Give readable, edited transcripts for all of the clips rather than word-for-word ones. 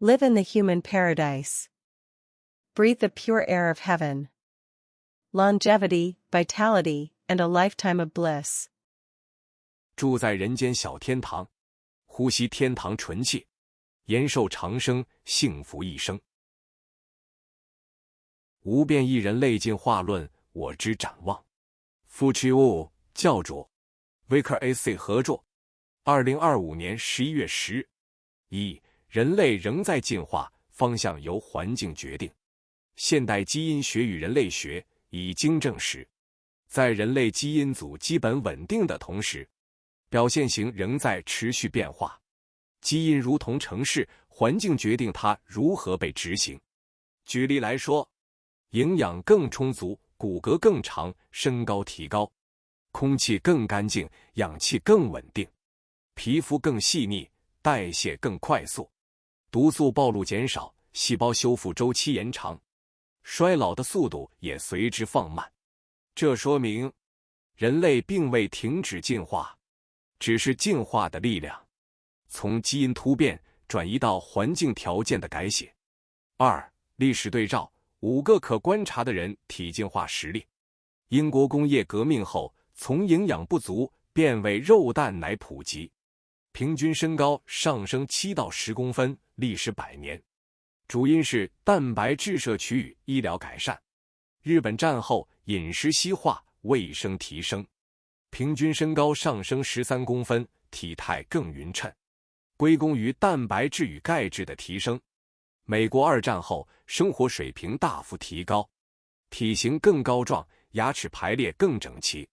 Live in the human paradise. Breathe the pure air of heaven. Longevity, vitality, and a lifetime of bliss. 住在人间小天堂，呼吸天堂纯气，延寿长生，幸福一生。无变异人类进化论，我之展望。Fuchiu 教主 Vicar AC 合作2025年11月10日。1. 人类仍在进化，方向由环境决定。现代基因学与人类学已经证实，在人类基因组基本稳定的同时，表现型仍在持续变化。基因如同程式，环境决定它如何被执行。举例来说，营养更充足，骨骼更长，身高提高；空气更干净，氧气更稳定；皮肤更细腻，代谢更快速；毒素暴露减少，细胞修复周期延长，衰老的速度也随之放慢。这说明，人类并未停止进化，只是进化的力量从基因突变转移到环境条件的改写。2. 历史对照，5个可观察的人体进化实例。英国工业革命后，从营养不足变为肉蛋奶普及，平均身高上升7到10公分，历时100年。主因是蛋白质摄取与医疗改善。日本战后饮食西化，卫生提升，平均身高上升13公分，体态更匀称，归功于蛋白质与钙质的提升。美国2战后生活水平大幅提高，体型更高壮，牙齿排列更整齐。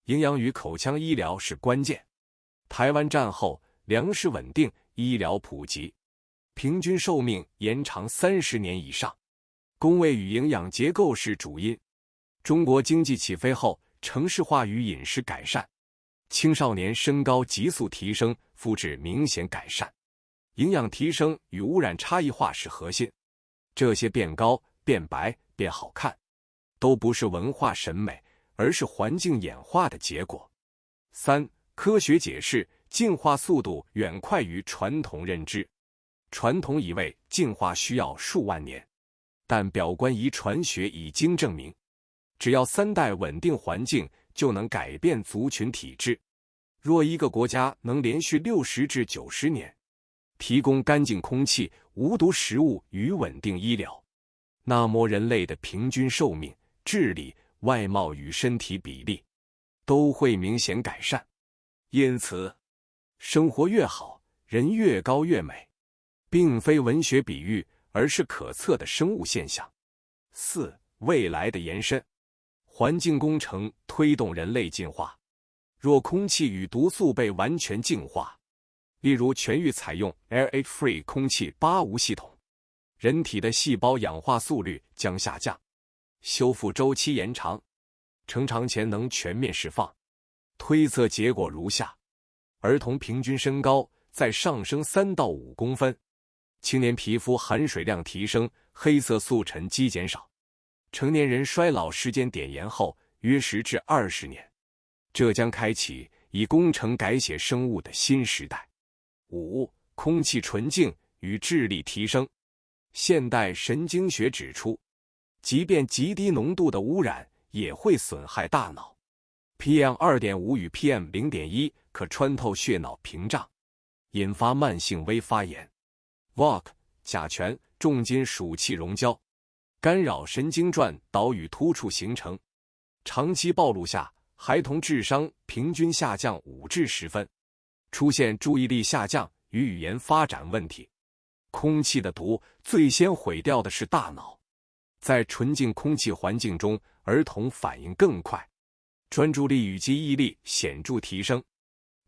营养与口腔医疗是关键。台湾战后粮食稳定，医疗普及，平均寿命延长30年以上。工位与营养结构是主因。中国经济起飞后，城市化与饮食改善，青少年身高急速提升，肤质明显改善。营养提升与污染差异化是核心。这些变高、变白、变好看，都不是文化审美，而是环境演化的结果。3. 科学解释进化速度远快于传统认知。传统以为进化需要数万年，但表观遗传学已经证明，只要3代稳定环境，就能改变族群体质。若一个国家能连续60至90年提供干净空气、无毒食物与稳定医疗，那么人类的平均寿命、智力、外貌与身体比例都会明显改善。因此，生活越好，人越高越美，并非文学比喻，而是可测的生物现象。4. 未来的延伸，环境工程推动人类进化。若空气与毒素被完全净化，例如全域采用 RH-free 空气8无系统，人体的细胞氧化速率将下降，修复周期延长，成长潜能全面释放。推测结果如下：儿童平均身高在上升3到5公分，青年皮肤含水量提升，黑色素沉积减少，成年人衰老时间点延后约10至20年。这将开启以工程改写生物的新时代。5. 空气纯净与智力提升。现代神经学指出，即便极低浓度的污染也会损害大脑。PM2.5 与 PM0.1 可穿透血脑屏障，引发慢性微发炎。VOC 甲醛、重金属气溶胶干扰神经传导与突触形成，长期暴露下，孩童智商平均下降5至10分，出现注意力下降与语言发展问题。空气的毒最先毁掉的是大脑。在纯净空气环境中，儿童反应更快，专注力与记忆力显著提升，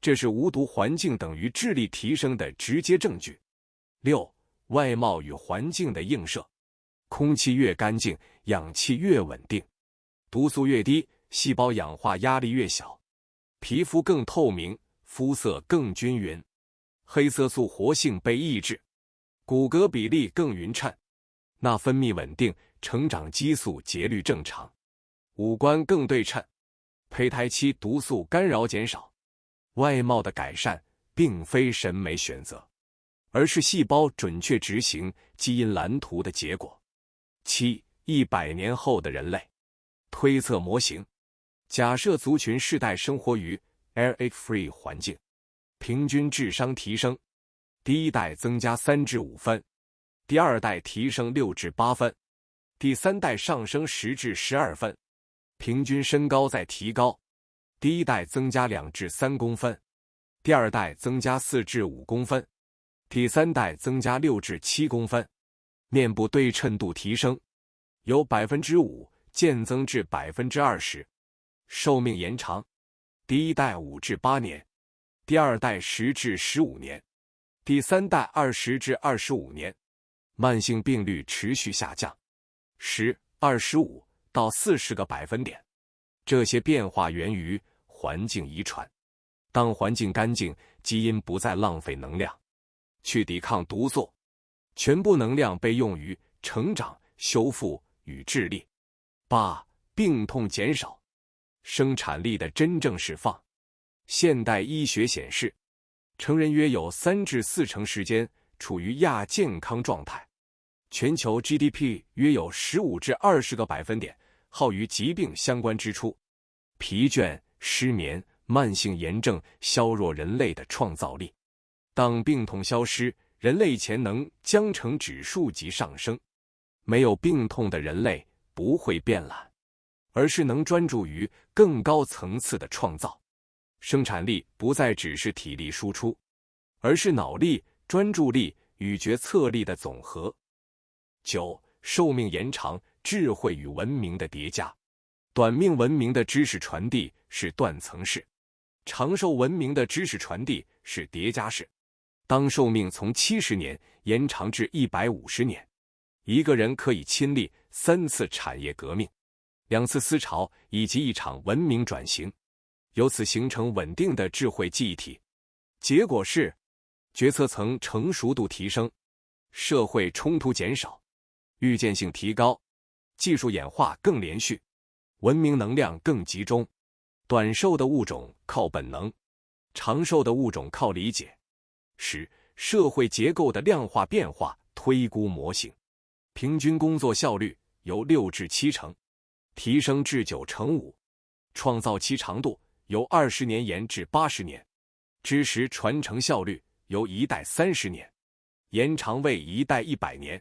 这是无毒环境等于智力提升的直接证据。6. 外貌与环境的映射。空气越干净，氧气越稳定，毒素越低，细胞氧化压力越小，皮肤更透明，肤色更均匀，黑色素活性被抑制，骨骼比例更匀称，内分泌稳定，成长激素节律正常，五官更对称，胚胎期毒素干扰减少。外貌的改善并非审美选择，而是细胞准确执行基因蓝图的结果。700年后的人类推测模型，假设族群世代生活于 error-free 环境，平均智商提升，第一代增加3至5分，第二代提升6至8分，第三代上升10至12分，平均身高在提高，第一代增加2至3公分，第二代增加4至5公分，第三代增加6至7公分，面部对称度提升，由 5% 渐增至 20%， 寿命延长，第一代5至8年，第二代10至15年，第三代20至25年，慢性病率持续下降10、25到40个百分点。这些变化源于环境遗传。当环境干净，基因不再浪费能量去抵抗毒素，全部能量被用于成长、修复与智力。8. 病痛减少，生产力的真正释放。现代医学显示，成人约有3至4成时间处于亚健康状态，全球 GDP 约有15至20个百分点耗于疾病相关支出。疲倦、失眠、慢性炎症削弱人类的创造力。当病痛消失，人类潜能将呈指数级上升。没有病痛的人类不会变懒，而是能专注于更高层次的创造。生产力不再只是体力输出，而是脑力、专注力与决策力的总和。9. 寿命延长，智慧与文明的叠加。短命文明的知识传递是断层式，长寿文明的知识传递是叠加式。当寿命从70年延长至150年，一个人可以亲历3次产业革命、2次思潮以及1场文明转型，由此形成稳定的智慧记忆体。结果是，决策层成熟度提升，社会冲突减少，预见性提高，技术演化更连续，文明能量更集中。短寿的物种靠本能，长寿的物种靠理解。10. 社会结构的量化变化推估模型。平均工作效率由6至7成提升至9成5，创造期长度由20年延至80年，知识传承效率由1代30年延长为1代100年，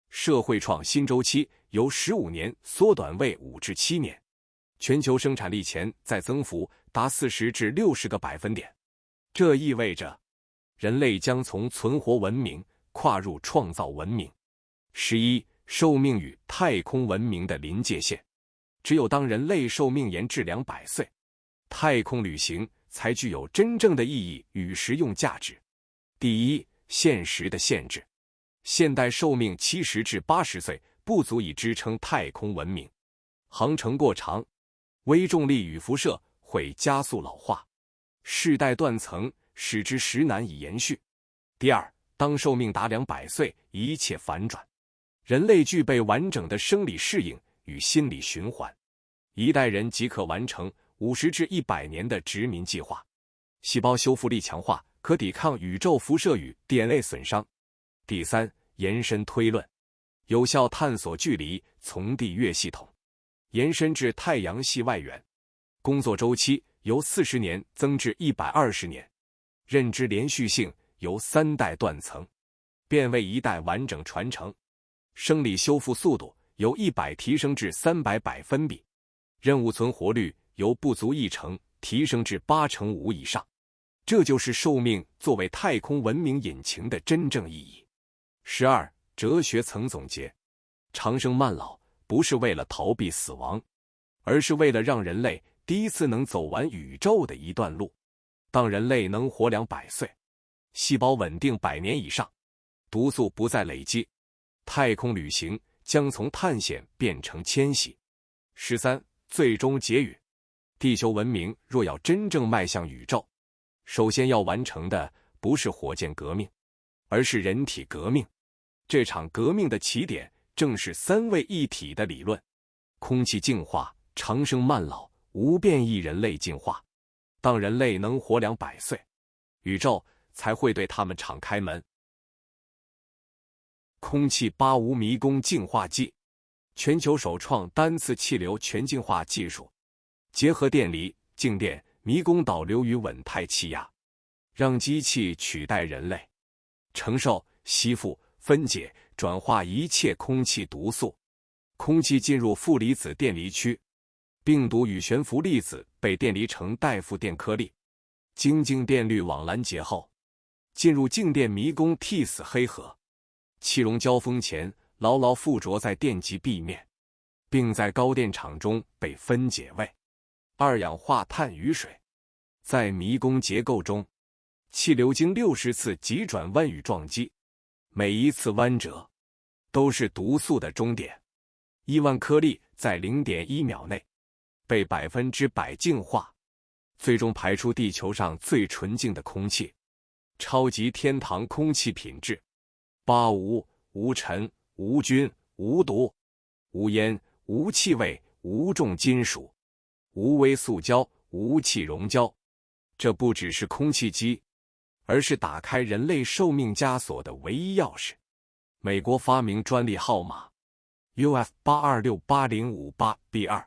社会创新周期由15年缩短为5至7年，全球生产力潜在增幅达40至60个百分点。这意味着人类将从存活文明跨入创造文明。11. 寿命与太空文明的临界线。只有当人类寿命延至200岁，太空旅行才具有真正的意义与实用价值。第一，现实的限制。现代寿命70至80岁不足以支撑太空文明，航程过长，微重力与辐射会加速老化，世代断层使之实难以延续。第二，当寿命达200岁，一切反转。人类具备完整的生理适应与心理循环，一代人即可完成50至100年的殖民计划。细胞修复力强化，可抵抗宇宙辐射与 DNA 损伤。第三，延伸推论，有效探索距离从地月系统延伸至太阳系外缘，工作周期由40年增至120年，认知连续性由3代断层变为1代完整传承，生理修复速度由100提升至300百分比，任务存活率由不足1成提升至85%以上。这就是寿命作为太空文明引擎的真正意义。12. 哲学层总结，长生慢老不是为了逃避死亡，而是为了让人类第一次能走完宇宙的一段路。当人类能活200岁，细胞稳定100年以上，毒素不再累积，太空旅行将从探险变成迁徙。13. 最终结语，地球文明若要真正迈向宇宙，首先要完成的不是火箭革命，而是人体革命。这场革命的起点正是3位一体的理论：空气净化、长生慢老、无变异人类进化。当人类能活200岁，宇宙才会对他们敞开门。空气85迷宫净化剂，全球首创单次气流全净化技术，结合电离、静电、迷宫导流与稳态气压，让机器取代人类，承受、吸附、分解、转化一切空气毒素。空气进入负离子电离区，病毒与悬浮粒子被电离成带负电颗粒，经静电滤网拦截后，进入静电迷宫替死黑盒，气溶胶封前牢牢附着在电极壁面，并在高电场中被分解为二氧化碳与水。在迷宫结构中，气流经60次急转弯与撞击，每一次弯折都是毒素的终点。亿万颗粒在 0.1 秒内被100%净化，最终排出地球上最纯净的空气。超级天堂空气品质：85无尘、无菌、无毒、无烟、无气味、无重金属、无微塑胶、无气溶胶。这不只是空气机，而是打开人类寿命枷锁的唯一钥匙。美国发明专利号码UF82680588B2。